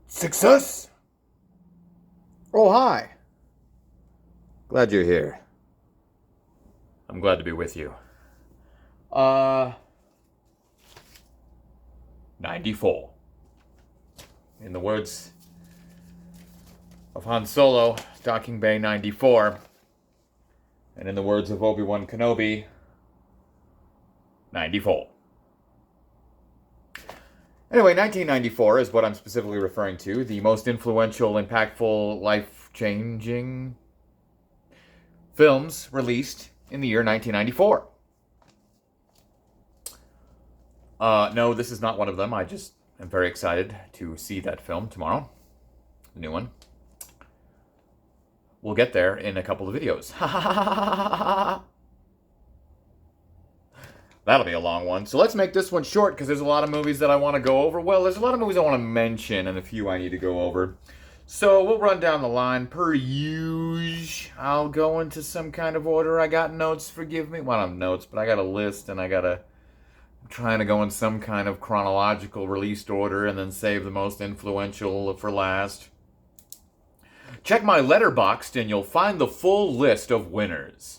Success? Oh, hi. Glad you're here. I'm glad to be with you. Uh, 94. In the words of Han Solo, Docking Bay 94. And in the words of Obi-Wan Kenobi, 94. Anyway, 1994 is what I'm specifically referring to. The most influential, impactful, life-changing films released in the year 1994. No, this is not one of them. I just am very excited to see that film tomorrow. The new one. We'll get there in a couple of videos. That'll be a long one. So let's make this one short because there's a lot of movies that I want to go over. Well, there's a lot of movies I want to mention and a few I need to go over. So we'll run down the line per usual. I'll go into some kind of order. I got notes, forgive me. Well, I don't have notes, but I got a list and I'm trying to go in some kind of chronological released order and then save the most influential for last. Check my Letterboxd and you'll find the full list of winners.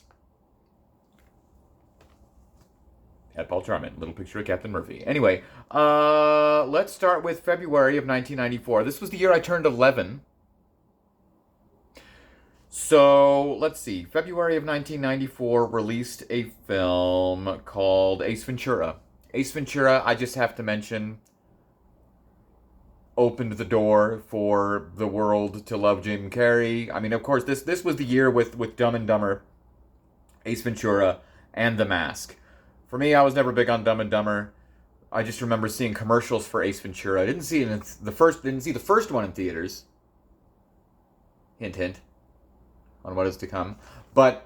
At Paul Charman, little picture of Captain Murphy. Anyway, let's start with February of 1994. This was the year I turned 11. So, let's see. February of 1994 released a film called Ace Ventura. Ace Ventura, I just have to mention, opened the door for the world to love Jim Carrey. I mean, of course, this was the year with Dumb and Dumber, Ace Ventura, and The Mask. For me, I was never big on Dumb and Dumber. I just remember seeing commercials for Ace Ventura. I didn't see the first one in theaters. Hint, hint, on what is to come. But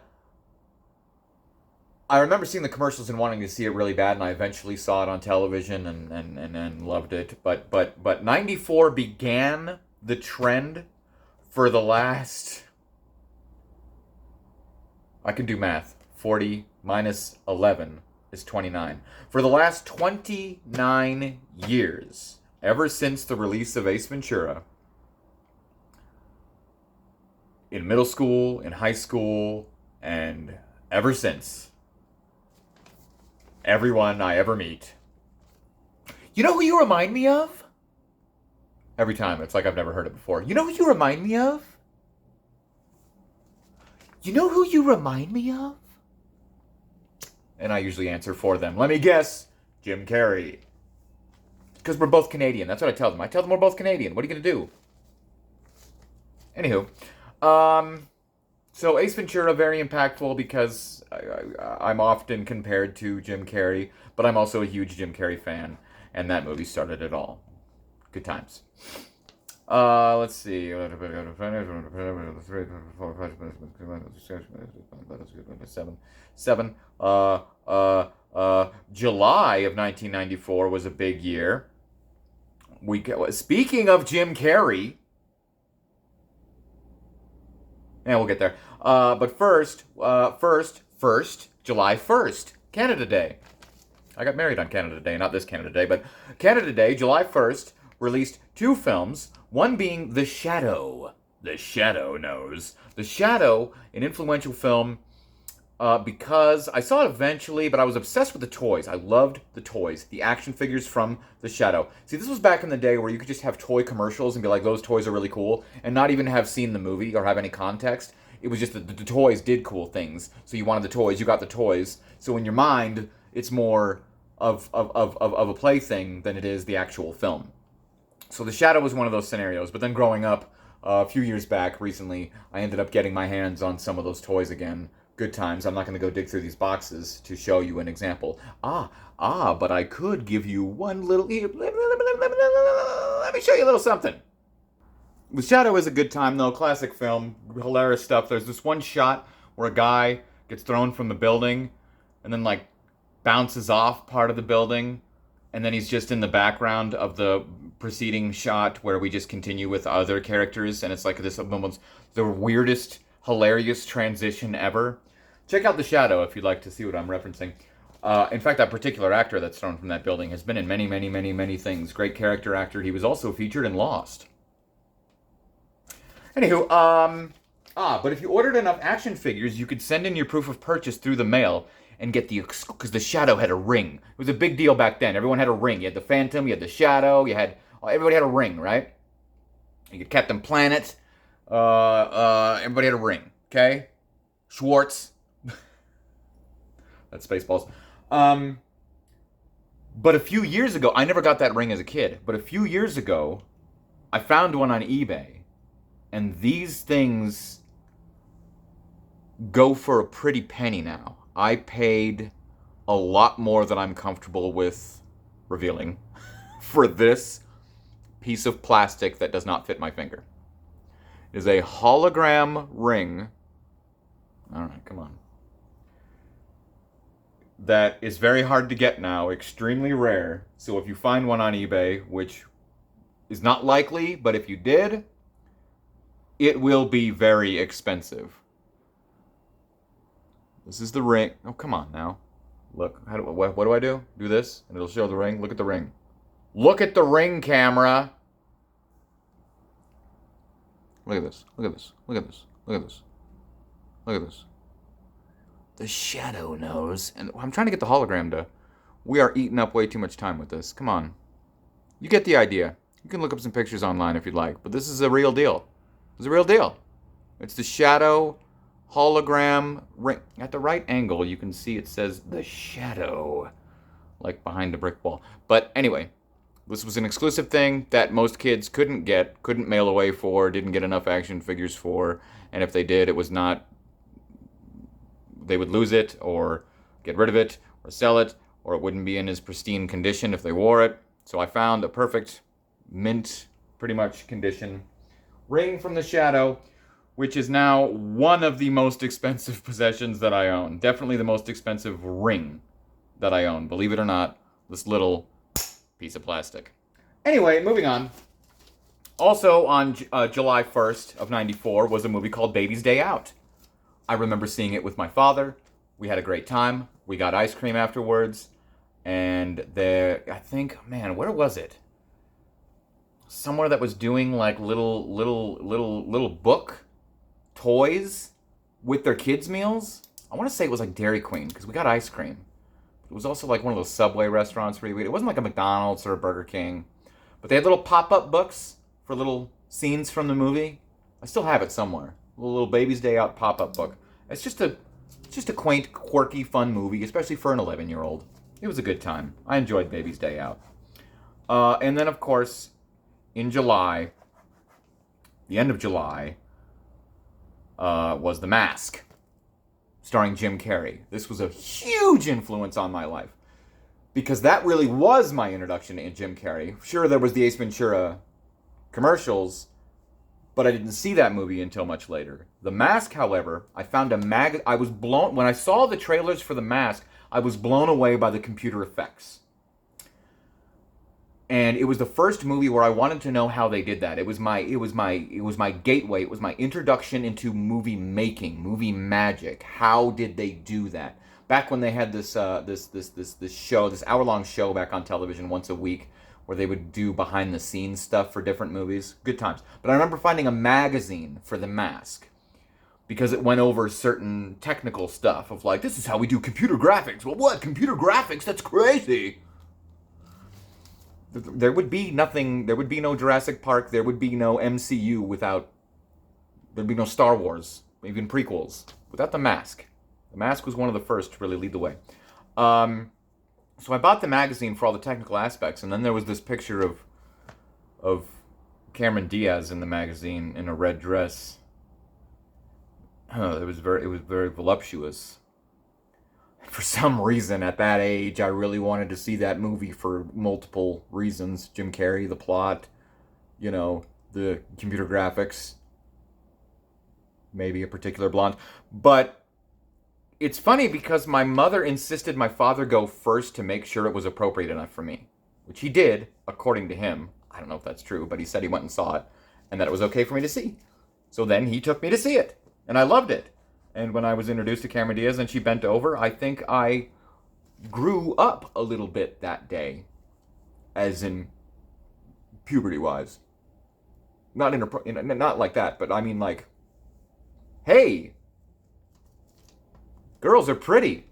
I remember seeing the commercials and wanting to see it really bad, and I eventually saw it on television and loved it. But 94 began the trend for the last... I can do math. 40 minus 11 is 29. For the last 29 years, ever since the release of Ace Ventura, in middle school, in high school, and ever since, everyone I ever meet, you know who you remind me of? Every time, it's like I've never heard it before. You know who you remind me of? You know who you remind me of? And I usually answer for them. Let me guess, Jim Carrey. Because we're both Canadian. That's what I tell them. I tell them we're both Canadian. What are you going to do? Anywho. So Ace Ventura, very impactful because I'm often compared to Jim Carrey. But I'm also a huge Jim Carrey fan. And that movie started it all. Good times. Let's see. Seven. July of 1994 was a big year. Speaking of Jim Carrey, yeah, we'll get there. But first, July 1st, Canada Day. I got married on Canada Day, not this Canada Day, but Canada Day, July 1st, released two films, one being The Shadow. The Shadow knows. The Shadow, an influential film, because I saw it eventually, but I was obsessed with the toys. I loved the toys, the action figures from The Shadow. See, this was back in the day where you could just have toy commercials and be like, those toys are really cool, and not even have seen the movie or have any context. It was just that the toys did cool things. So you wanted the toys, you got the toys. So in your mind, it's more of a plaything than it is the actual film. So The Shadow was one of those scenarios. But then growing up, a few years back, recently, I ended up getting my hands on some of those toys again. Good times. I'm not going to go dig through these boxes to show you an example. But I could give you one little... Let me show you a little something. The Shadow is a good time, though. Classic film. Hilarious stuff. There's this one shot where a guy gets thrown from the building and then, like, bounces off part of the building. And then he's just in the background of the preceding shot where we just continue with other characters. And it's like this almost the weirdest, hilarious transition ever. Check out The Shadow if you'd like to see what I'm referencing. In fact, that particular actor that's thrown from that building has been in many, many, many, many things. Great character actor. He was also featured in Lost. Anywho, but if you ordered enough action figures, you could send in your proof of purchase through the mail and get because the Shadow had a ring. It was a big deal back then. Everyone had a ring. You had the Phantom, you had the Shadow, everybody had a ring, right? You had Captain Planet. Everybody had a ring. Okay, Schwartz. That's Spaceballs. But a few years ago, I never got that ring as a kid. But a few years ago, I found one on eBay, and these things go for a pretty penny now. I paid a lot more than I'm comfortable with revealing for this piece of plastic that does not fit my finger. It is a hologram ring. All right, come on. That is very hard to get now, extremely rare. So if you find one on eBay, which is not likely, but if you did, it will be very expensive. This is the ring. Oh, come on now. Look, what do I do? Do this, and it'll show the ring. Look at the ring. Look at the ring, camera. Look at this. Look at this. Look at this. Look at this. Look at this. The Shadow knows. And I'm trying to get the hologram to... We are eating up way too much time with this. Come on. You get the idea. You can look up some pictures online if you'd like. But this is a real deal. It's a real deal. It's the Shadow hologram ring. At the right angle, you can see it says the Shadow. Like behind the brick wall. But anyway, this was an exclusive thing that most kids couldn't get, couldn't mail away for, didn't get enough action figures for. And if they did, it was not... They would lose it, or get rid of it, or sell it, or it wouldn't be in as pristine condition if they wore it. So I found a perfect mint, pretty much condition ring from the Shadow, which is now one of the most expensive possessions that I own. Definitely the most expensive ring that I own. Believe it or not, this little piece of plastic. Anyway, moving on. Also on July 1st of 94 was a movie called Baby's Day Out. I remember seeing it with my father. We had a great time. We got ice cream afterwards. And I think, man, where was it? Somewhere that was doing like little book toys with their kids' meals. I want to say it was like Dairy Queen, because we got ice cream. It was also like one of those Subway restaurants where it wasn't like a McDonald's or a Burger King. But they had little pop-up books for little scenes from the movie. I still have it somewhere. A little Baby's Day Out pop-up book. It's just a quaint, quirky, fun movie, especially for an 11-year-old. It was a good time. I enjoyed Baby's Day Out. And then, of course, in July, the end of July, was The Mask, starring Jim Carrey. This was a huge influence on my life, because that really was my introduction to Jim Carrey. Sure, there was the Ace Ventura commercials, but I didn't see that movie until much later. The Mask, however, I found I was blown... When I saw the trailers for The Mask, I was blown away by the computer effects. And it was the first movie where I wanted to know how they did that. It was my gateway. It was my introduction into movie making, movie magic. How did they do that? Back when they had this show, this hour-long show back on television once a week, where they would do behind-the-scenes stuff for different movies. Good times. But I remember finding a magazine for The Mask, because it went over certain technical stuff of like, this is how we do computer graphics. Well, what? Computer graphics? That's crazy. There would be nothing, there would be no Jurassic Park, there would be no MCU without, there'd be no Star Wars, even prequels, without The Mask. The Mask was one of the first to really lead the way. So I bought the magazine for all the technical aspects, and then there was this picture of Cameron Diaz in the magazine in a red dress. It was very voluptuous. For some reason, at that age, I really wanted to see that movie for multiple reasons. Jim Carrey, the plot, the computer graphics, maybe a particular blonde. But it's funny because my mother insisted my father go first to make sure it was appropriate enough for me, which he did, according to him. I don't know if that's true, but he said he went and saw it, and that it was okay for me to see. So then he took me to see it, and I loved it. And when I was introduced to Cameron Diaz and she bent over, I think I grew up a little bit that day, as in puberty-wise. not like that, but I mean like, hey, girls are pretty.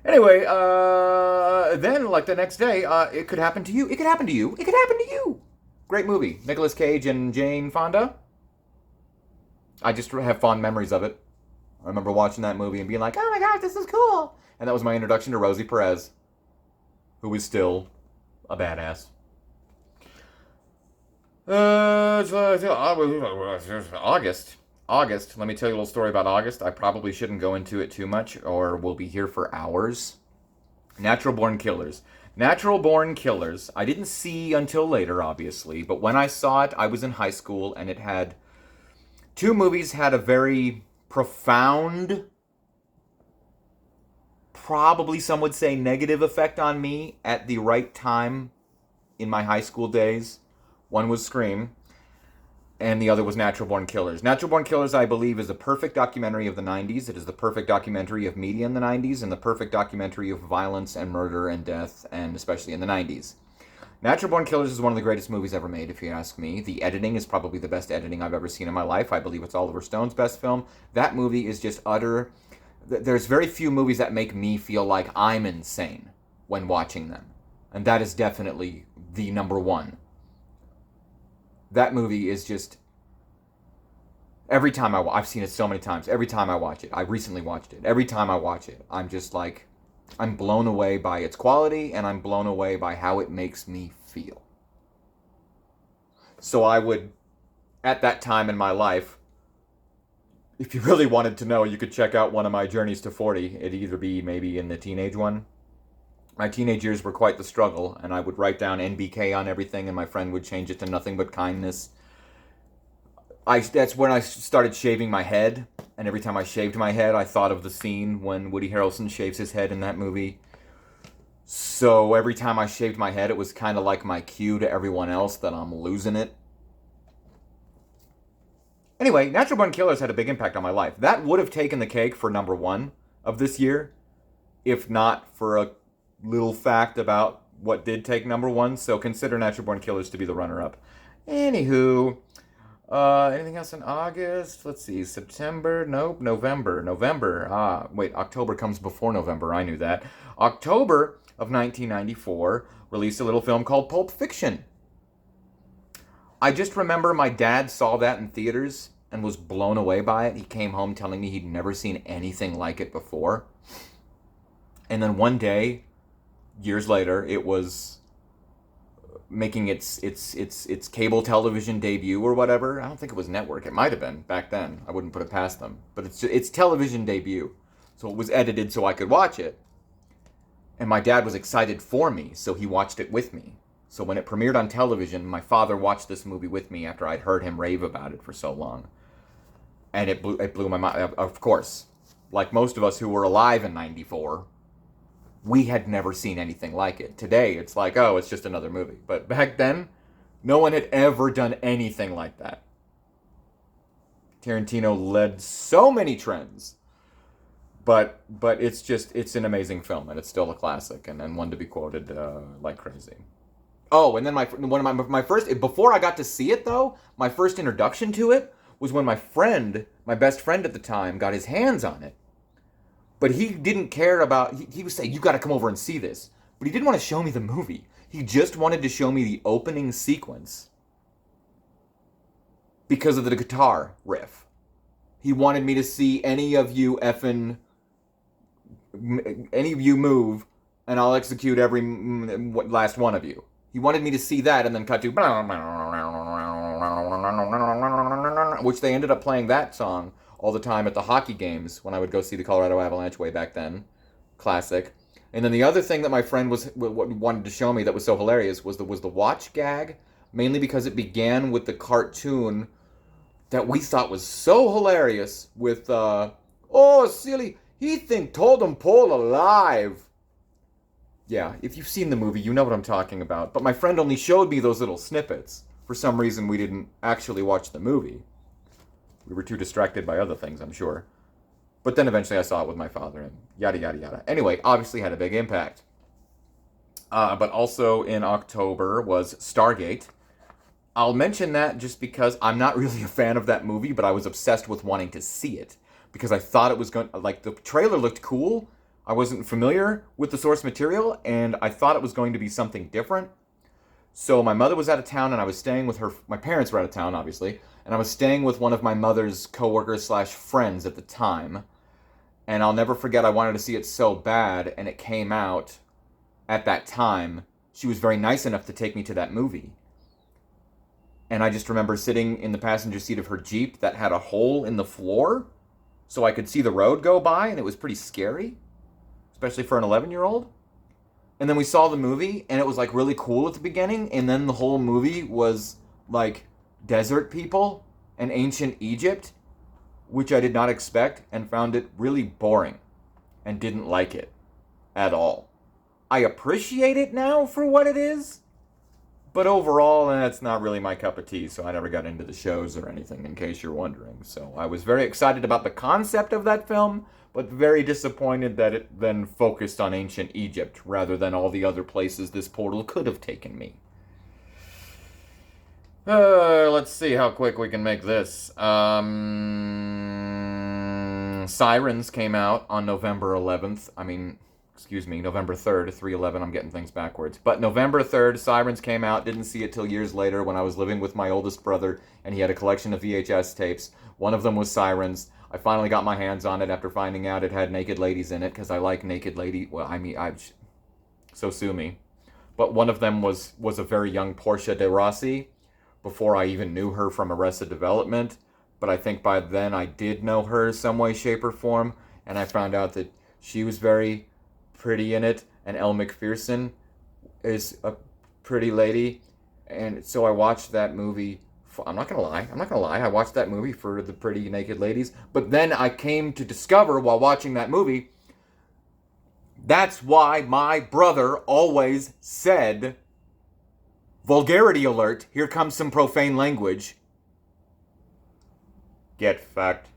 Anyway, then like the next day, it could happen to you. It could happen to you. It could happen to you. Great movie. Nicolas Cage and Jane Fonda. I just have fond memories of it. I remember watching that movie and being like, oh my gosh, this is cool. And that was my introduction to Rosie Perez, who is still a badass. August. August. Let me tell you a little story about August. I probably shouldn't go into it too much or we'll be here for hours. Natural Born Killers. Natural Born Killers. I didn't see until later, obviously, but when I saw it, I was in high school and it had... Two movies had a very profound, probably some would say negative effect on me at the right time in my high school days. One was Scream, and the other was Natural Born Killers. Natural Born Killers, I believe, is the perfect documentary of the 90s. It is the perfect documentary of media in the 90s, and the perfect documentary of violence and murder and death, and especially in the 90s. Natural Born Killers is one of the greatest movies ever made, if you ask me. The editing is probably the best editing I've ever seen in my life. I believe it's Oliver Stone's best film. That movie is just utter... There's very few movies that make me feel like I'm insane when watching them. And that is definitely the number one. That movie is just... Every time I've seen it so many times. Every time I watch it. I recently watched it. Every time I watch it, I'm just like... I'm blown away by its quality, and I'm blown away by how it makes me feel. So I would, at that time in my life, if you really wanted to know, you could check out one of my journeys to 40. It'd either be maybe in the teenage one. My teenage years were quite the struggle, and I would write down NBK on everything, and my friend would change it to Nothing But Kindness. That's when I started shaving my head, and every time I shaved my head, I thought of the scene when Woody Harrelson shaves his head in that movie. So every time I shaved my head, it was kind of like my cue to everyone else that I'm losing it. Anyway, Natural Born Killers had a big impact on my life. That would have taken the cake for number one of this year, if not for a little fact about what did take number one. So consider Natural Born Killers to be the runner-up. Anywho... anything else in August? Let's see. September? Nope. November. Wait. October comes before November. I knew that. October of 1994 released a little film called Pulp Fiction. I just remember my dad saw that in theaters and was blown away by it. He came home telling me he'd never seen anything like it before. And then one day, years later, it was... making its cable television debut or whatever. I don't think it was network. It might have been back then. I wouldn't put it past them. But it's television debut. So it was edited so I could watch it. And my dad was excited for me, so he watched it with me. So when it premiered on television, my father watched this movie with me after I'd heard him rave about it for so long. And it blew my mind. Of course, like most of us who were alive in 94, we had never seen anything like it. Today, it's like, oh, it's just another movie. But back then, no one had ever done anything like that. Tarantino led so many trends. But it's an amazing film, and it's still a classic, and one to be quoted like crazy. Oh, and then my first, before I got to see it, though, my first introduction to it was when my best friend at the time, got his hands on it. But he didn't care about... He was saying, you got to come over and see this. But he didn't want to show me the movie. He just wanted to show me the opening sequence. Because of the guitar riff. He wanted me to see any of you move, and I'll execute every last one of you. He wanted me to see that and then cut to... which they ended up playing that song all the time at the hockey games when I would go see the Colorado Avalanche way back then. Classic. And then the other thing that my friend wanted to show me that was so hilarious was the watch gag, mainly because it began with the cartoon that we thought was so hilarious with, oh, silly, he told him Paul alive. Yeah, if you've seen the movie, you know what I'm talking about. But my friend only showed me those little snippets. For some reason, we didn't actually watch the movie. We were too distracted by other things, I'm sure. But then eventually I saw it with my father, and yada, yada, yada. Anyway, obviously had a big impact. But also in October was Stargate. I'll mention that just because I'm not really a fan of that movie, but I was obsessed with wanting to see it because I thought it was going like the trailer looked cool. I wasn't familiar with the source material and I thought it was going to be something different. So my mother was out of town and I was staying with her. My parents were out of town, obviously, and I was staying with one of my mother's coworkers slash friends at the time. And I'll never forget, I wanted to see it so bad, and it came out at that time. She was very nice enough to take me to that movie. And I just remember sitting in the passenger seat of her Jeep that had a hole in the floor so I could see the road go by, and it was pretty scary, especially for an 11-year-old. And then we saw the movie, and it was like really cool at the beginning, and then the whole movie was like desert people and ancient Egypt, which I did not expect, and found it really boring and didn't like it at all. I appreciate it now for what it is, but overall, that's not really my cup of tea, so I never got into the shows or anything, in case you're wondering. So I was very excited about the concept of that film, but very disappointed that it then focused on ancient Egypt rather than all the other places this portal could have taken me. Let's see how quick we can make this. Sirens came out on November 11th. November 3rd, 3/11, I'm getting things backwards. But November 3rd, Sirens came out. Didn't see it till years later when I was living with my oldest brother, and he had a collection of VHS tapes. One of them was Sirens. I finally got my hands on it after finding out it had naked ladies in it, because I like naked lady. Well, so sue me. But one of them was a very young Portia de Rossi, before I even knew her from Arrested Development. But I think by then I did know her some way, shape, or form, and I found out that she was very pretty in it, and Elle Macpherson is a pretty lady, and so I watched that movie. I'm not gonna lie, I watched that movie for the pretty naked ladies, but then I came to discover while watching that movie, that's why my brother always said, vulgarity alert, here comes some profane language. Get fucked.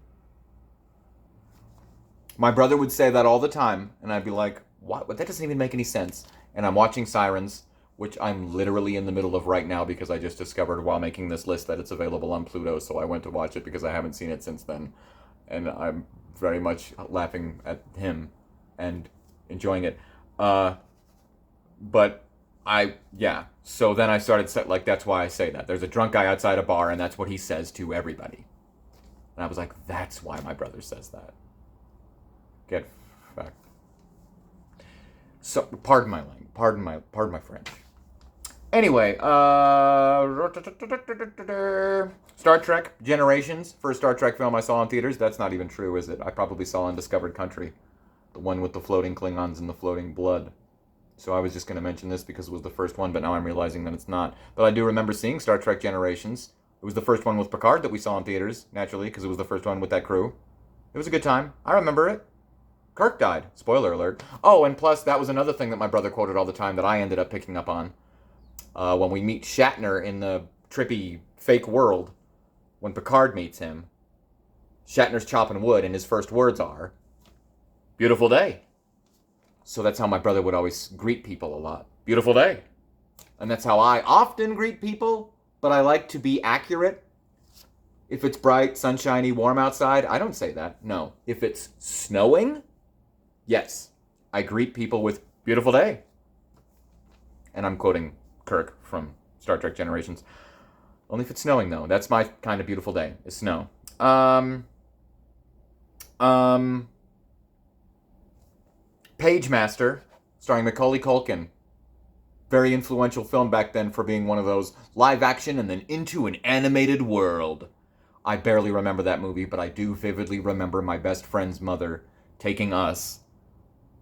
My brother would say that all the time, and I'd be like, what? That doesn't even make any sense. And I'm watching Sirens, which I'm literally in the middle of right now because I just discovered while making this list that it's available on Pluto, so I went to watch it because I haven't seen it since then. And I'm very much laughing at him and enjoying it. So then I started, that's why I say that. There's a drunk guy outside a bar, and that's what he says to everybody. And I was like, that's why my brother says that. Get fucked. So, pardon my language. Pardon my French. Anyway, Star Trek Generations, first Star Trek film I saw in theaters. That's not even true, is it? I probably saw Undiscovered Country, the one with the floating Klingons and the floating blood. So I was just going to mention this because it was the first one, but now I'm realizing that it's not. But I do remember seeing Star Trek Generations. It was the first one with Picard that we saw in theaters, naturally, because it was the first one with that crew. It was a good time. I remember it. Kirk died. Spoiler alert. Oh, and plus, that was another thing that my brother quoted all the time that I ended up picking up on. When we meet Shatner in the trippy fake world, when Picard meets him, Shatner's chopping wood, and his first words are, "Beautiful day." So that's how my brother would always greet people a lot. Beautiful day. And that's how I often greet people, but I like to be accurate. If it's bright, sunshiny, warm outside, I don't say that. No. If it's snowing, yes, I greet people with beautiful day. And I'm quoting Kirk from Star Trek Generations. Only if it's snowing, though. That's my kind of beautiful day, is snow. Pagemaster, starring Macaulay Culkin. Very influential film back then for being one of those live action and then into an animated world. I barely remember that movie, but I do vividly remember my best friend's mother taking us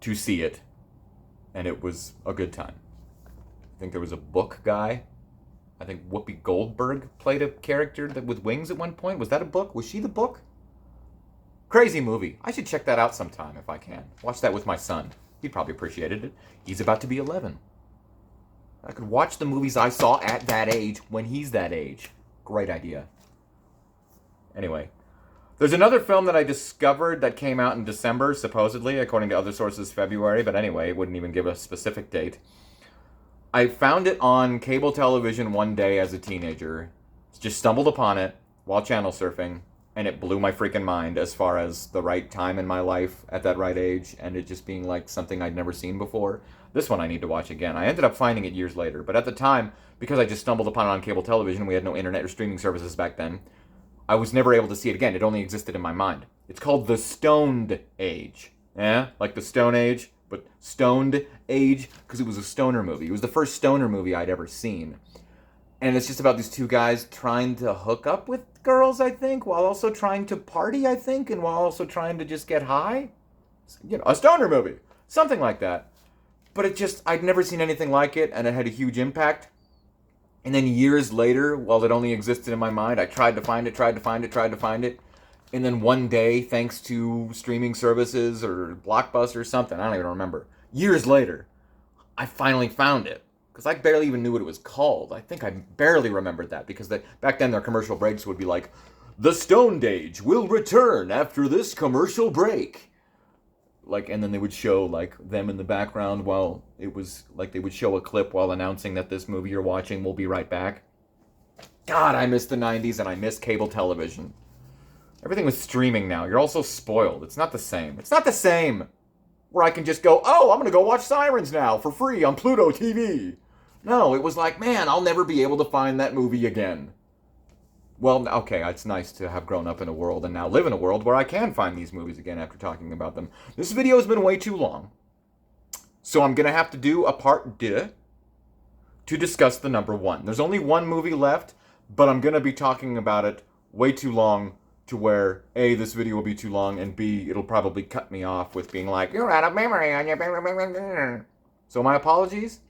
to see it. And it was a good time. I think there was a book guy. I think Whoopi Goldberg played a character with wings at one point. Was that a book? Was she the book? Crazy movie. I should check that out sometime if I can. Watch that with my son. He'd probably appreciated it. He's about to be 11. I could watch the movies I saw at that age when he's that age. Great idea. Anyway, there's another film that I discovered that came out in December, supposedly, according to other sources, February. But anyway, it wouldn't even give a specific date. I found it on cable television one day as a teenager. Just stumbled upon it while channel surfing, and it blew my freaking mind as far as the right time in my life at that right age, and it just being like something I'd never seen before. This one I need to watch again. I ended up finding it years later, but at the time, because I just stumbled upon it on cable television, we had no internet or streaming services back then, I was never able to see it again. It only existed in my mind. It's called The Stoned Age. Yeah? Like the Stone Age, but Stoned Age, because it was a stoner movie. It was the first stoner movie I'd ever seen. And it's just about these two guys trying to hook up with girls, I think, while also trying to party, I think, and while also trying to just get high. You know, a stoner movie. Something like that. But it just, I'd never seen anything like it, and it had a huge impact. And then years later, while it only existed in my mind, I tried to find it. And then one day, thanks to streaming services or Blockbuster or something, I don't even remember, years later, I finally found it. Because I barely even knew what it was called. I think I barely remembered that, because back then their commercial breaks would be like, "The Stoned Age will return after this commercial break." Like, and then they would show like them in the background while it was like they would show a clip while announcing that this movie you're watching will be right back. God, I miss the 90s and I miss cable television. Everything was streaming now. You're also spoiled. It's not the same. It's not the same. Where I can just go, oh, I'm going to go watch Sirens now for free on Pluto TV. No, it was like, man, I'll never be able to find that movie again. Well, okay, it's nice to have grown up in a world and now live in a world where I can find these movies again after talking about them. This video has been way too long. So I'm going to have to do a part 2 to discuss the number 1. There's only one movie left, but I'm going to be talking about it way too long to where, A, this video will be too long, and B, it'll probably cut me off with being like, you're out of memory on your... So my apologies,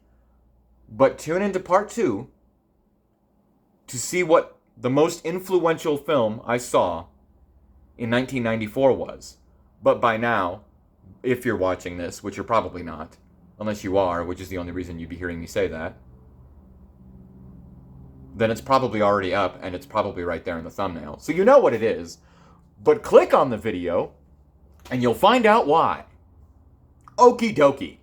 but tune into part 2 to see what the most influential film I saw in 1994 was. But by now, if you're watching this, which you're probably not, unless you are, which is the only reason you'd be hearing me say that, then it's probably already up, and it's probably right there in the thumbnail. So you know what it is. But click on the video, and you'll find out why. Okie dokie.